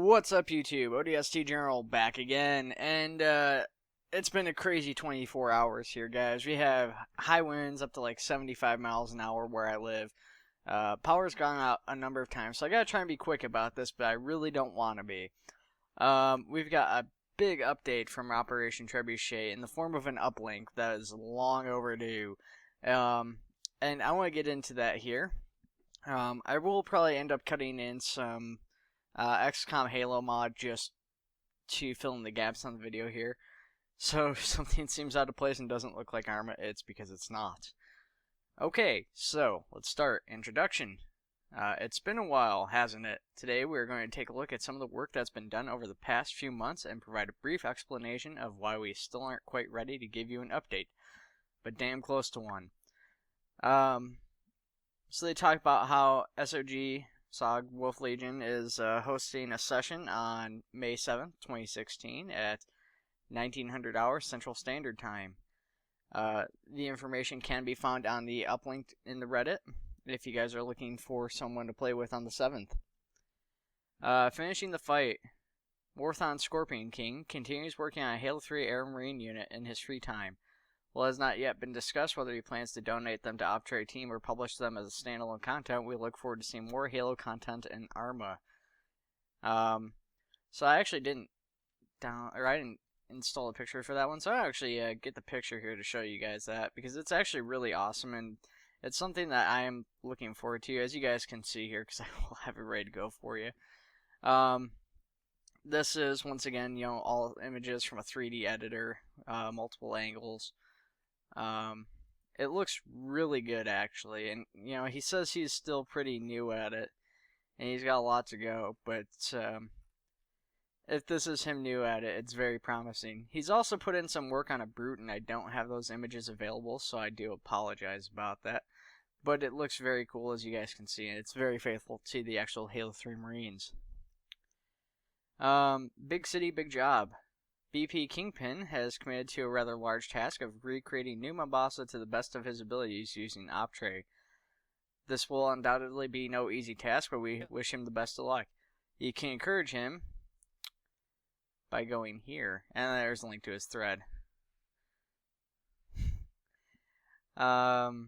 What's up, YouTube? ODST General back again, and it's been a crazy 24 hours here, guys. We have high winds up to like 75 miles an hour where I live. Power's gone out a number of times, so I gotta try and be quick about this, but I really don't want to be. We've got a big update from Operation Trebuchet in the form of an uplink that is long overdue, and I want to get into that here. I will probably end up cutting in some XCOM Halo mod just to fill in the gaps on the video here. So if something seems out of place and doesn't look like Arma, it's because it's not. Okay, so let's start. Introduction. It's been a while, hasn't it? Today we're going to take a look at some of the work that's been done over the past few months and provide a brief explanation of why we still aren't quite ready to give you an update, but damn close to one. So they talk about how SOG Wolf Legion is hosting a session on May 7th, 2016 at 1900 hours Central Standard Time. The information can be found on the Uplink in the Reddit if you guys are looking for someone to play with on the 7th. Finishing the fight, Warthon Scorpion King continues working on a Halo 3 Air Marine unit in his free time. While it has not yet been discussed whether he plans to donate them to Optrade Team or publish them as a standalone content, we look forward to seeing more Halo content in Arma. So I actually didn't install a picture for that one, so I actually get the picture here to show you guys that, because it's actually really awesome, and it's something that I am looking forward to, as you guys can see here, because I will have it ready to go for you. This is, once again, all images from a 3D editor, multiple angles. It looks really good, actually, and he says he's still pretty new at it, and he's got a lot to go, but if this is him new at it, it's very promising. He's also put in some work on a Brute, and I don't have those images available, so I do apologize about that, but it looks very cool, as you guys can see, and it's very faithful to the actual Halo 3 Marines. Big city, big job. BP Kingpin has committed to a rather large task of recreating New Mombasa to the best of his abilities using Optray. This will undoubtedly be no easy task, but we wish him the best of luck. You can encourage him by going here, and there's a link to his thread. Echo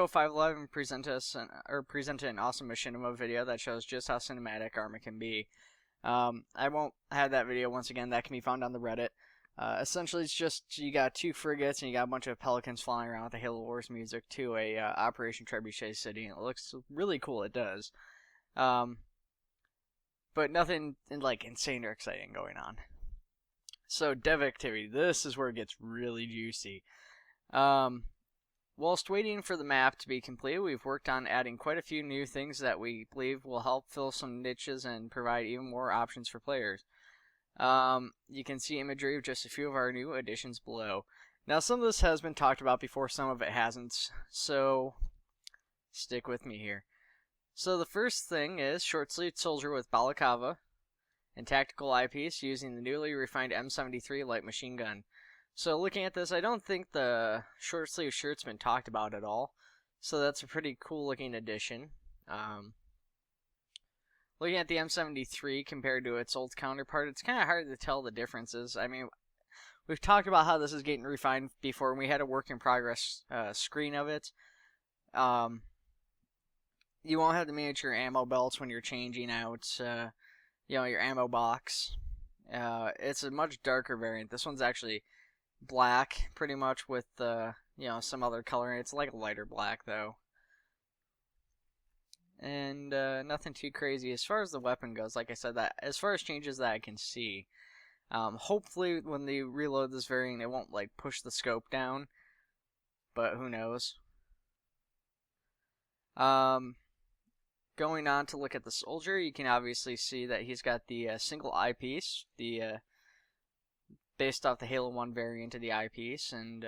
511 presented an awesome machinima video that shows just how cinematic Arma can be. I won't have that video once again. That can be found on the Reddit. Essentially, it's just you got two frigates and you got a bunch of Pelicans flying around with the Halo Wars music to a Operation Trebuchet City, and it looks really cool. It does, but nothing like insane or exciting going on. So dev activity. This is where it gets really juicy. Whilst waiting for the map to be completed, we've worked on adding quite a few new things that we believe will help fill some niches and provide even more options for players. You can see imagery of just a few of our new additions below. Now, some of this has been talked about before, some of it hasn't, so stick with me here. So the first thing is short-sleeved soldier with balaclava and tactical eyepiece using the newly refined M73 light machine gun. So looking at this, I don't think the short sleeve shirt's been talked about at all. So that's a pretty cool looking addition. Looking at the M73 compared to its old counterpart, it's kind of hard to tell the differences. I mean, we've talked about how this is getting refined before, and we had a work in progress screen of it. You won't have the miniature ammo belts when you're changing out, your ammo box. It's a much darker variant. This one's actually black, pretty much, with some other color. It's like a lighter black, though. And nothing too crazy as far as the weapon goes. Like I said, that as far as changes that I can see, hopefully when they reload this variant, it won't like push the scope down, but who knows. Going on to look at the soldier, you can obviously see that he's got the single eyepiece, based off the Halo 1 variant of the eyepiece, and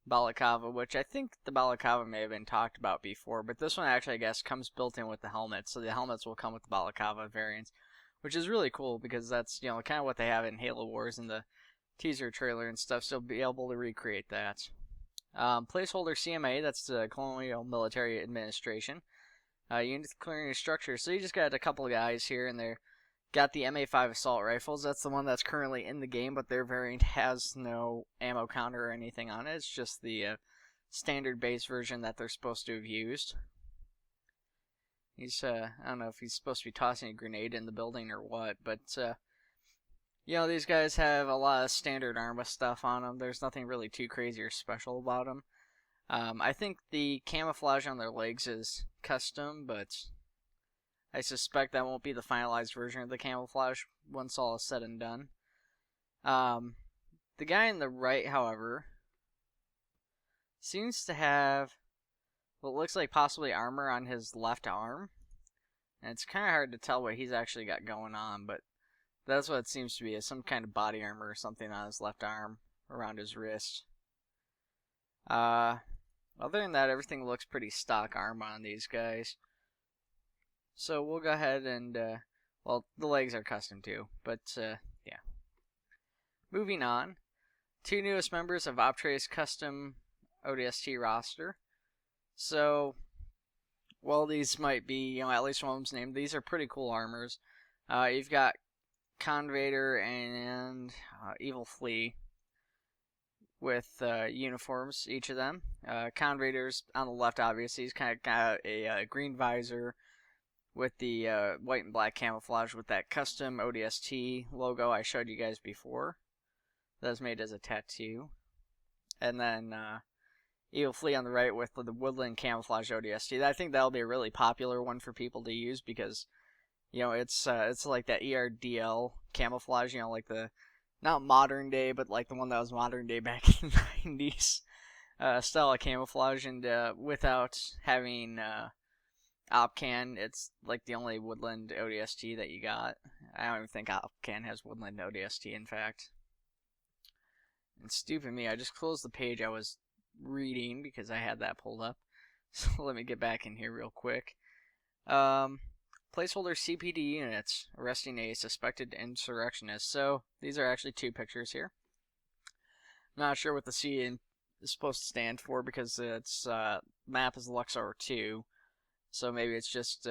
balaclava, which I think the balaclava may have been talked about before, but this one actually, I guess, comes built in with the helmet, so the helmets will come with the balaclava variants, which is really cool, because that's, kind of what they have in Halo Wars in the teaser trailer and stuff, so be able to recreate that. Placeholder CMA, that's the Colonial Military Administration. Units clearing your structure. So you just got a couple of guys here, and they're got the MA5 assault rifles. That's the one that's currently in the game, but their variant has no ammo counter or anything on it. It's just the standard base version that they're supposed to have used. He's, I don't know if he's supposed to be tossing a grenade in the building or what, but, these guys have a lot of standard Arma stuff on them. There's nothing really too crazy or special about them. I think the camouflage on their legs is custom, but I suspect that won't be the finalized version of the camouflage once all is said and done. The guy on the right, however, seems to have what looks like possibly armor on his left arm. And it's kind of hard to tell what he's actually got going on, but that's what it seems to be, is some kind of body armor or something on his left arm around his wrist. Other than that, everything looks pretty stock armor on these guys. So we'll go ahead and, the legs are custom too, but, yeah. Moving on, 2 newest members of Optre's custom ODST roster. So, well, these might be, at least one of them's named. These are pretty cool armors. You've got Convader and Evil Flea with uniforms, each of them. Convader's on the left, obviously. He's kind of got a green visor with the white and black camouflage with that custom ODST logo I showed you guys before. That was made as a tattoo. And then Evil Flea on the right with the woodland camouflage ODST. I think that'll be a really popular one for people to use because, it's like that ERDL camouflage, like the, not modern day, but like the one that was modern day back in the 90s style of camouflage. And without having Opcan, it's like the only woodland ODST that you got. I don't even think Opcan has woodland ODST, in fact. And stupid me, I just closed the page I was reading because I had that pulled up. So let me get back in here real quick. Placeholder CPD units arresting a suspected insurrectionist. So these are actually 2 pictures here. I'm not sure what the C is supposed to stand for because its map is Luxor 2. So maybe it's just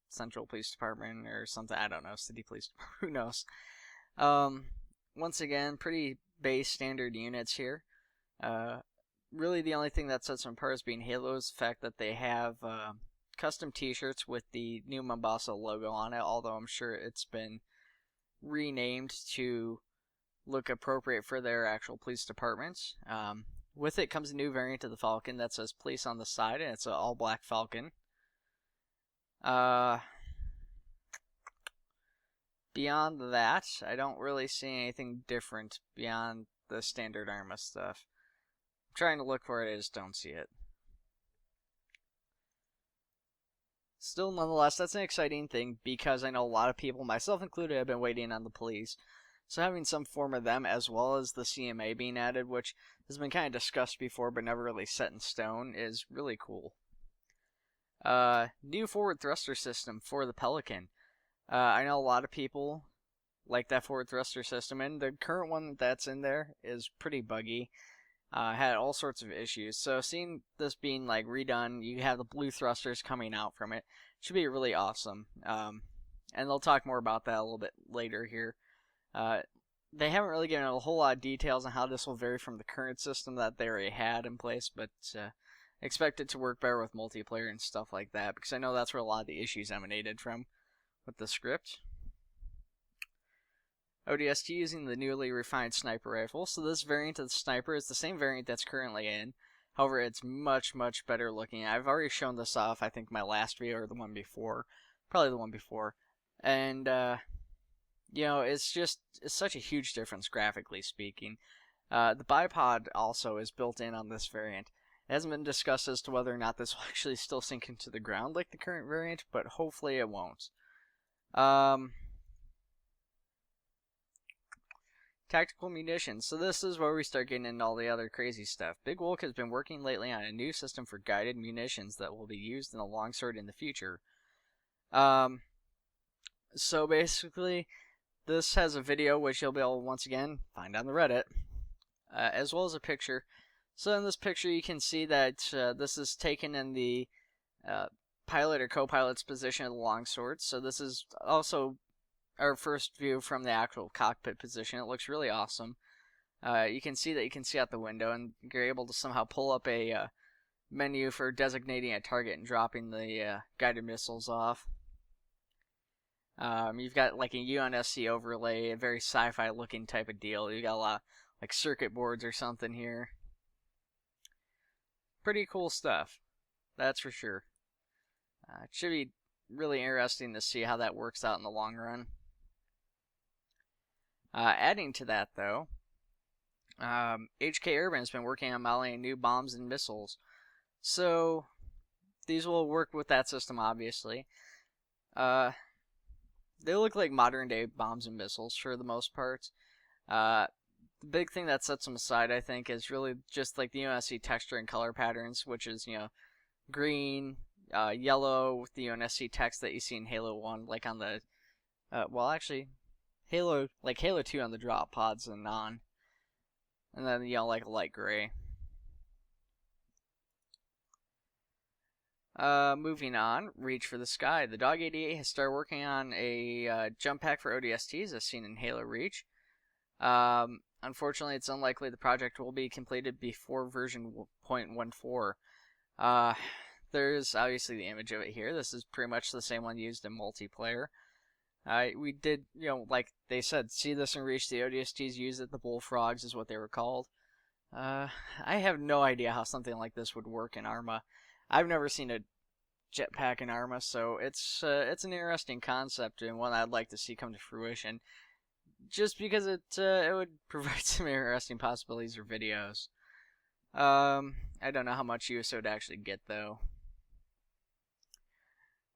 Central Police Department or something. I don't know. City Police Department. Who knows? Once again, pretty base standard units here. Really the only thing that sets them apart as being Halo is the fact that they have custom t-shirts with the new Mombasa logo on it, although I'm sure it's been renamed to look appropriate for their actual police departments. With it comes a new variant of the Falcon that says police on the side, and it's an all-black Falcon. Beyond that, I don't really see anything different beyond the standard Arma stuff. I'm trying to look for it, I just don't see it. Still, nonetheless, that's an exciting thing because I know a lot of people, myself included, have been waiting on the police. So having some form of them as well as the CMA being added, which has been kind of discussed before but never really set in stone, is really cool. New forward thruster system for the Pelican. I know a lot of people like that forward thruster system, and the current one that's in there is pretty buggy. Had all sorts of issues. So seeing this being like redone, you have the blue thrusters coming out from it. Should be really awesome. And they'll talk more about that a little bit later here. They haven't really given a whole lot of details on how this will vary from the current system that they already had in place, but expect it to work better with multiplayer and stuff like that, because I know that's where a lot of the issues emanated from with the script. ODST using the newly refined sniper rifle. So this variant of the sniper is the same variant that's currently in. However, it's much, much better looking. I've already shown this off, I think, my last video or the one before. Probably the one before. And, it's such a huge difference graphically speaking. The bipod also is built in on this variant. It hasn't been discussed as to whether or not this will actually still sink into the ground like the current variant, but hopefully it won't. Tactical munitions. So this is where we start getting into all the other crazy stuff. Big Wolf has been working lately on a new system for guided munitions that will be used in the longsword in the future. So basically, this has a video which you'll be able to once again find on the Reddit, as well as a picture. So in this picture you can see that this is taken in the pilot or co-pilot's position of the longsword. So this is also our first view from the actual cockpit position. It looks really awesome. You can see that you can see out the window, and you're able to somehow pull up a menu for designating a target and dropping the guided missiles off. You've got like a UNSC overlay, a very sci-fi looking type of deal. You got a lot of, like circuit boards or something here. Pretty cool stuff, that's for sure. It should be really interesting to see how that works out in the long run. Adding to that, though, HK Urban has been working on modeling new bombs and missiles. So these will work with that system, obviously. They look like modern day bombs and missiles for the most part. The big thing that sets them aside, I think, is really just like the UNSC texture and color patterns, which is, green, yellow with the UNSC text that you see in Halo 1, like on the, Halo 2 on the drop pods and on. And then, like a light gray. Moving on, Reach for the Sky. The Dog 88 has started working on a jump pack for ODSTs as seen in Halo Reach. Unfortunately, it's unlikely the project will be completed before version 0.14. There's obviously the image of it here. This is pretty much the same one used in multiplayer. We did, like they said, see this in Reach. The ODSTs use it. The Bullfrogs is what they were called. I have no idea how something like this would work in Arma. I've never seen a jetpack in Arma, so it's an interesting concept and one I'd like to see come to fruition. Just because it would provide some interesting possibilities for videos. I don't know how much use it would actually get though.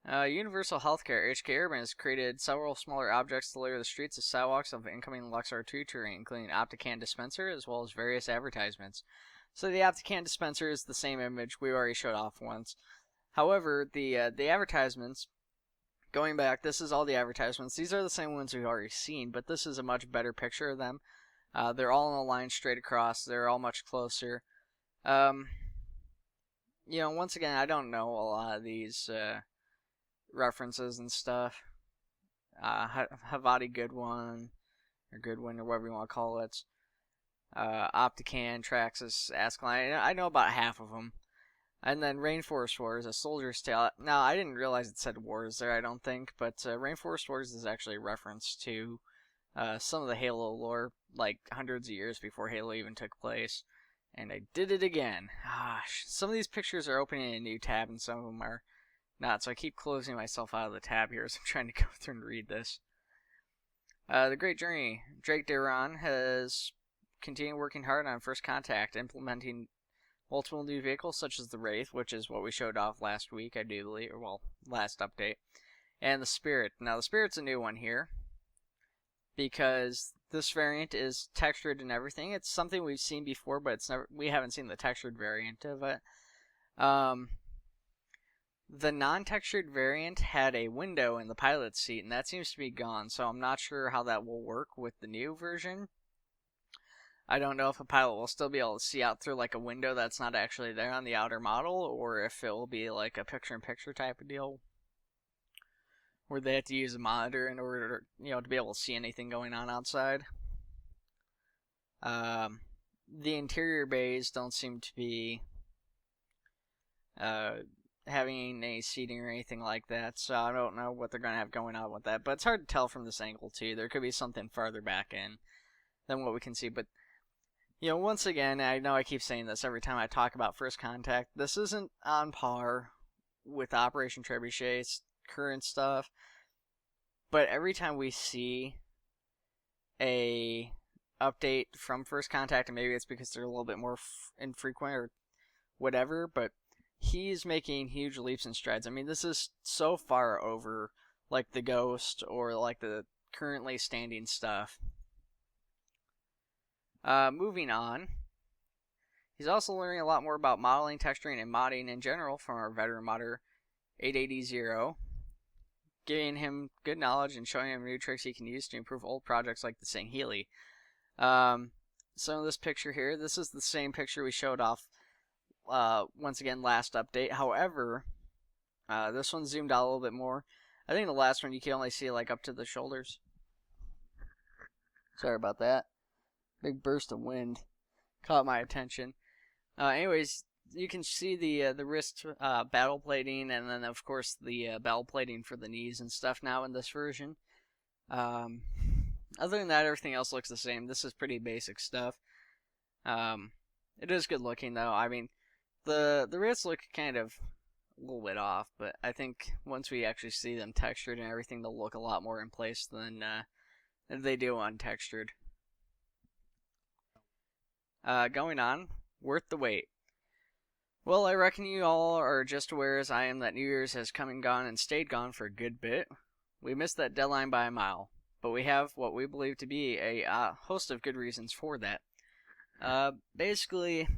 Universal Healthcare HK Urban has created several smaller objects to layer the streets and sidewalks of incoming Luxor 2 terrain, including Optican dispenser as well as various advertisements. So the Optican dispenser is the same image we already showed off once. However, the advertisements, going back, this is all the advertisements. These are the same ones we've already seen, but this is a much better picture of them. They're all in a line straight across. They're all much closer. Once again, I don't know a lot of these references and stuff. Havati Goodwin, or whatever you want to call it. Optican, Traxxas, Ascalon. I know about half of them. And then Rainforest Wars, A Soldier's Tale. Now, I didn't realize it said wars there, I don't think, but Rainforest Wars is actually a reference to some of the Halo lore, like hundreds of years before Halo even took place. And I did it again. Gosh, some of these pictures are opening a new tab, and some of them are not, so I keep closing myself out of the tab here as I'm trying to go through and read this. The Great Journey. Drake Duran has continued working hard on First Contact, implementing multiple new vehicles such as the Wraith, which is what we showed off last week, I do believe, last update, and the Spirit. Now, the Spirit's a new one here, because this variant is textured and everything. It's something we've seen before, but we haven't seen the textured variant of it. The non-textured variant had a window in the pilot's seat, and that seems to be gone, so I'm not sure how that will work with the new version. I don't know if a pilot will still be able to see out through like a window that's not actually there on the outer model, or if it will be like a picture-in-picture type of deal, where they have to use a monitor in order to be able to see anything going on outside. The interior bays don't seem to be having any seating or anything like that, so I don't know what they're going to have going on with that, but it's hard to tell from this angle too. There could be something farther back in than what we can see, but once again, I know I keep saying this every time I talk about First Contact, this isn't on par with Operation Trebuchet's current stuff, but every time we see a update from First Contact, and maybe it's because they're a little bit more infrequent or whatever, but he's making huge leaps and strides. I mean, this is so far over like the Ghost or like the currently standing stuff. Moving on, he's also learning a lot more about modeling, texturing, and modding in general from our veteran modder 880, giving him good knowledge and showing him new tricks he can use to improve old projects like the Sangheili. Some of this picture here, this is the same picture we showed off once again last update. However, This one zoomed out a little bit more. I think the last one you can only see like up to the shoulders. Sorry about that. Big burst of wind caught my attention. Anyways, you can see the wrist battle plating, and then of course the battle plating for the knees and stuff now in this version. Other than that, everything else looks the same. This is pretty basic stuff. It is good looking though. I mean, the wrists look kind of a little bit off, but I think once we actually see them textured and everything, they'll look a lot more in place than they do untextured. Going on, worth the wait. Well, I reckon you all are just aware as I am that New Year's has come and gone and stayed gone for a good bit. We missed that deadline by a mile, but we have what we believe to be a host of good reasons for that. Basically,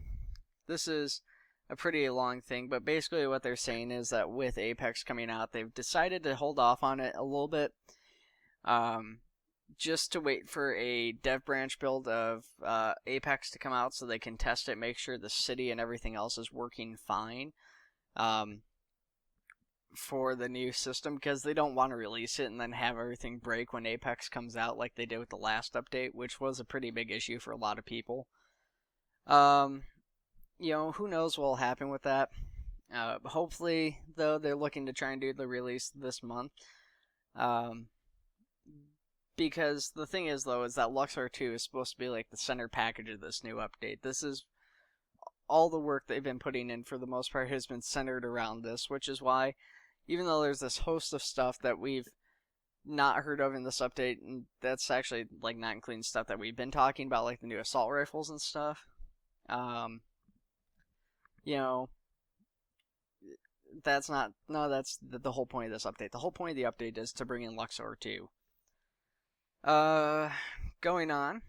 this is a pretty long thing, but basically what they're saying is that with Apex coming out, they've decided to hold off on it a little bit, just to wait for a dev branch build of Apex to come out so they can test it, make sure the city and everything else is working fine for the new system, because they don't want to release it and then have everything break when Apex comes out like they did with the last update, which was a pretty big issue for a lot of people. You know, who knows what will happen with that. Hopefully, though, they're looking to try and do the release this month. Because the thing is, though, is that Luxor 2 is supposed to be like the center package of this new update. This is all the work they've been putting in for the most part has been centered around this, which is why, even though there's this host of stuff that we've not heard of in this update, and that's actually like not including stuff that we've been talking about, like the new assault rifles and stuff. You know, that's not, no, that's the whole point of this update. The whole point of the update is to bring in Luxor 2. Going on,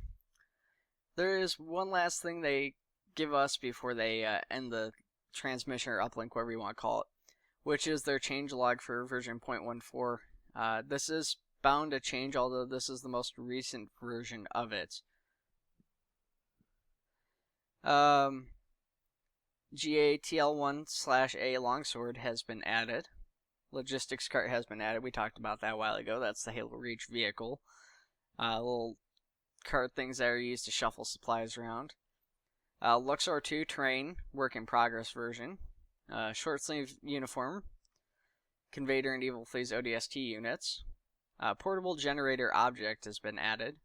there is one last thing they give us before they end the transmission or uplink, whatever you want to call it, which is their changelog for version 0.14. This is bound to change, although this is the most recent version of it. GATL1/A longsword has been added. Logistics cart has been added. We talked about that a while ago. That's the Halo Reach vehicle. Little cart things that are used to shuffle supplies around. Luxor 2 terrain, work in progress version. Short sleeve uniform. Convader and Evil Flea's ODST units. Portable generator object has been added.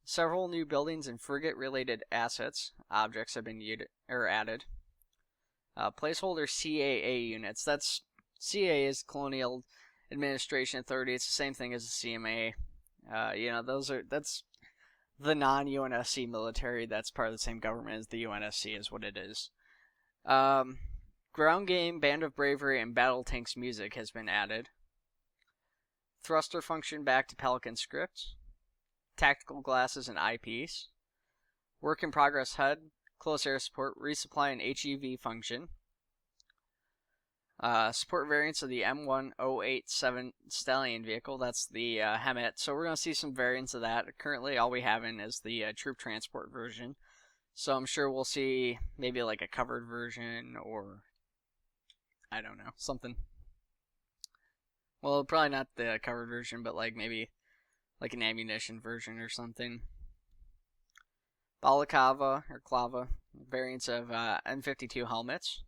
Several new buildings and frigate-related assets, objects have been added. Placeholder CAA units. That's CAA is Colonial Administration Authority. It's the same thing as the CMA. You know, that's the non-UNSC military. That's part of the same government as the UNSC is what it is. Ground game, Band of Bravery, and Battle Tanks music has been added. Thruster function back to Pelican script. Tactical glasses and eyepiece. Work in progress HUD, close air support, resupply and HEV function. Support variants of the M1087 Stallion vehicle, that's the Hemet. So we're going to see some variants of that. Currently all we have in is the troop transport version. So I'm sure we'll see maybe like a covered version or, I don't know, something. Well, probably not the covered version, but like maybe like an ammunition version or something. Balaclava, or Clava, variants of M52 helmets.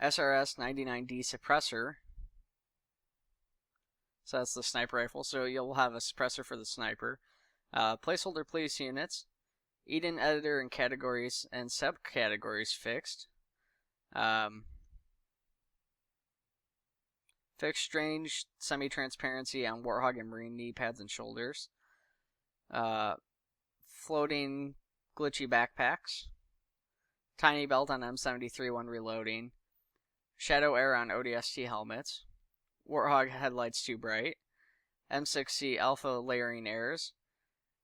SRS-99D suppressor. So that's the sniper rifle, so you'll have a suppressor for the sniper. Placeholder police units. Eden editor and categories and subcategories fixed. Fixed strange semi-transparency on Warthog and Marine knee pads and shoulders. Floating glitchy backpacks. Tiny belt on M73 when reloading. Shadow air on ODST helmets. Warthog headlights too bright. M6C alpha layering errors.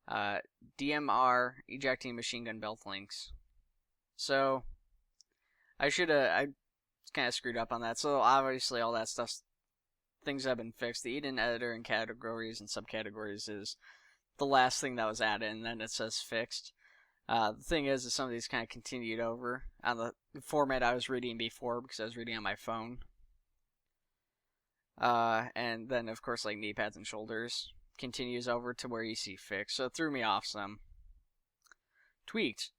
DMR ejecting machine gun belt links. So, I kind of screwed up on that. So obviously all that stuff, things have been fixed. The Eden editor and categories and subcategories is the last thing that was added, and then it says fixed. The thing is some of these kind of continued over on the format I was reading before because I was reading on my phone. And then of course like knee pads and shoulders continues over to where you see fixed. So it threw me off some. Tweaked.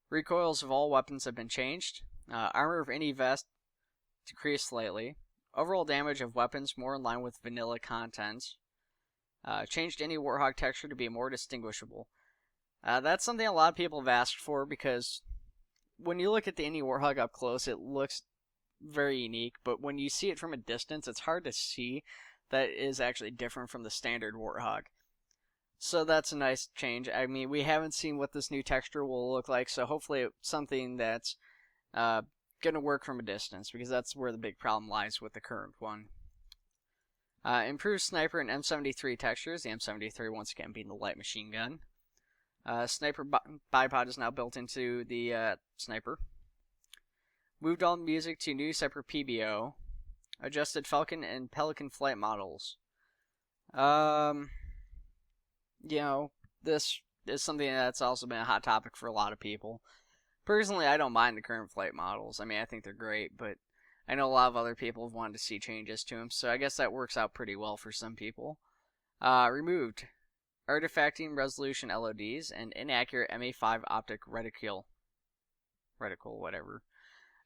Recoils of all weapons have been changed. Armor of any vest decreased slightly. Overall damage of weapons more in line with vanilla content. Changed any Warthog texture to be more distinguishable. That's something a lot of people have asked for because when you look at the Indie Warthog up close, it looks very unique, but when you see it from a distance, it's hard to see that it is actually different from the standard Warthog. So that's a nice change. I mean, we haven't seen what this new texture will look like, so hopefully it's something that's going to work from a distance, because that's where the big problem lies with the current one. Improved sniper and M73 textures. The M73 once again being the light machine gun. Sniper bipod is now built into the sniper. Moved all music to new separate PBO. Adjusted Falcon and Pelican flight models. This is something that's also been a hot topic for a lot of people. Personally, I don't mind the current flight models. I mean, I think they're great, but I know a lot of other people have wanted to see changes to them, so I guess that works out pretty well for some people. Removed artifacting resolution LODs and inaccurate MA5 optic reticle, whatever.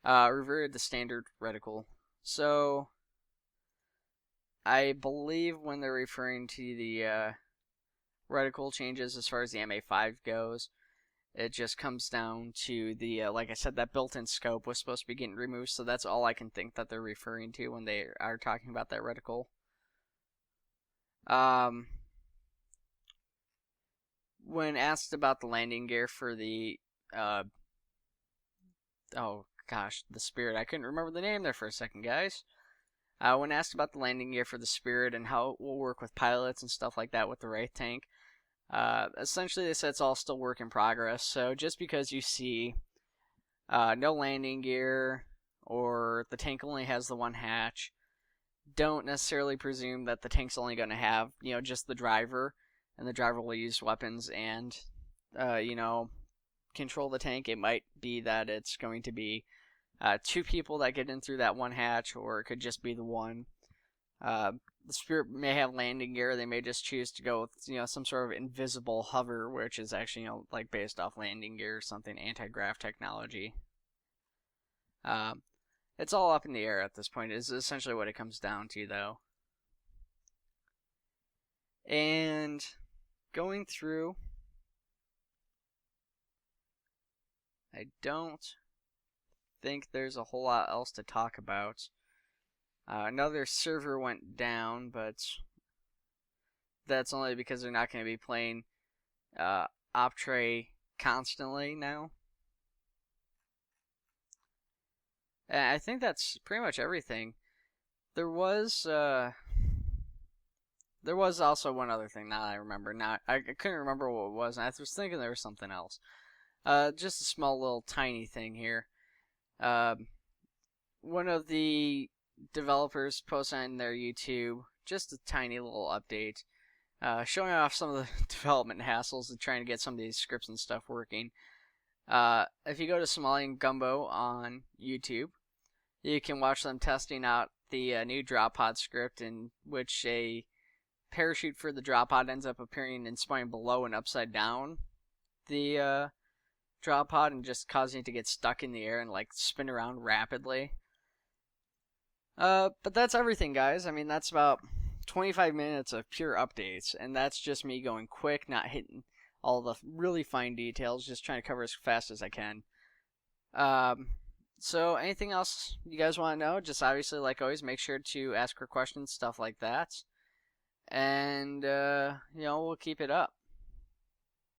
Reverted the standard reticle. So, I believe when they're referring to the reticle changes as far as the MA5 goes, it just comes down to the, like I said, that built-in scope was supposed to be getting removed, so that's all I can think that they're referring to when they are talking about that reticle. When asked about the landing gear for the, the Spirit, I couldn't remember the name there for a second, guys. When asked about the landing gear for the Spirit and how it will work with pilots and stuff like that with the Wraith tank, essentially they said it's all still work in progress. So just because you see no landing gear or the tank only has the one hatch, don't necessarily presume that the tank's only going to have, just the driver, and the driver will use weapons and, control the tank. It might be that it's going to be two people that get in through that one hatch, or it could just be the one. The Spirit may have landing gear. They may just choose to go with, some sort of invisible hover, which is actually, like based off landing gear or something, anti-grav technology. It's all up in the air at this point, is essentially what it comes down to, though. And going through, I don't think there's a whole lot else to talk about. Another server went down, but that's only because they're not going to be playing Optray constantly now. And I think that's pretty much everything. There was also one other thing now I remember. Now I couldn't remember what it was, and I was thinking there was something else. Just a small little tiny thing here. One of the developers posted on their YouTube just a tiny little update, showing off some of the development hassles of trying to get some of these scripts and stuff working. If you go to Somalian Gumbo on YouTube, you can watch them testing out the new drop pod script, in which a parachute for the drop pod ends up appearing and spawning below and upside down the drop pod and just causing it to get stuck in the air and like spin around rapidly. But that's everything, guys. I mean, that's about 25 minutes of pure updates, and that's just me going quick, not hitting all the really fine details, just trying to cover as fast as I can. So anything else you guys want to know? Just obviously, like always, make sure to ask for questions, stuff like that. And, we'll keep it up.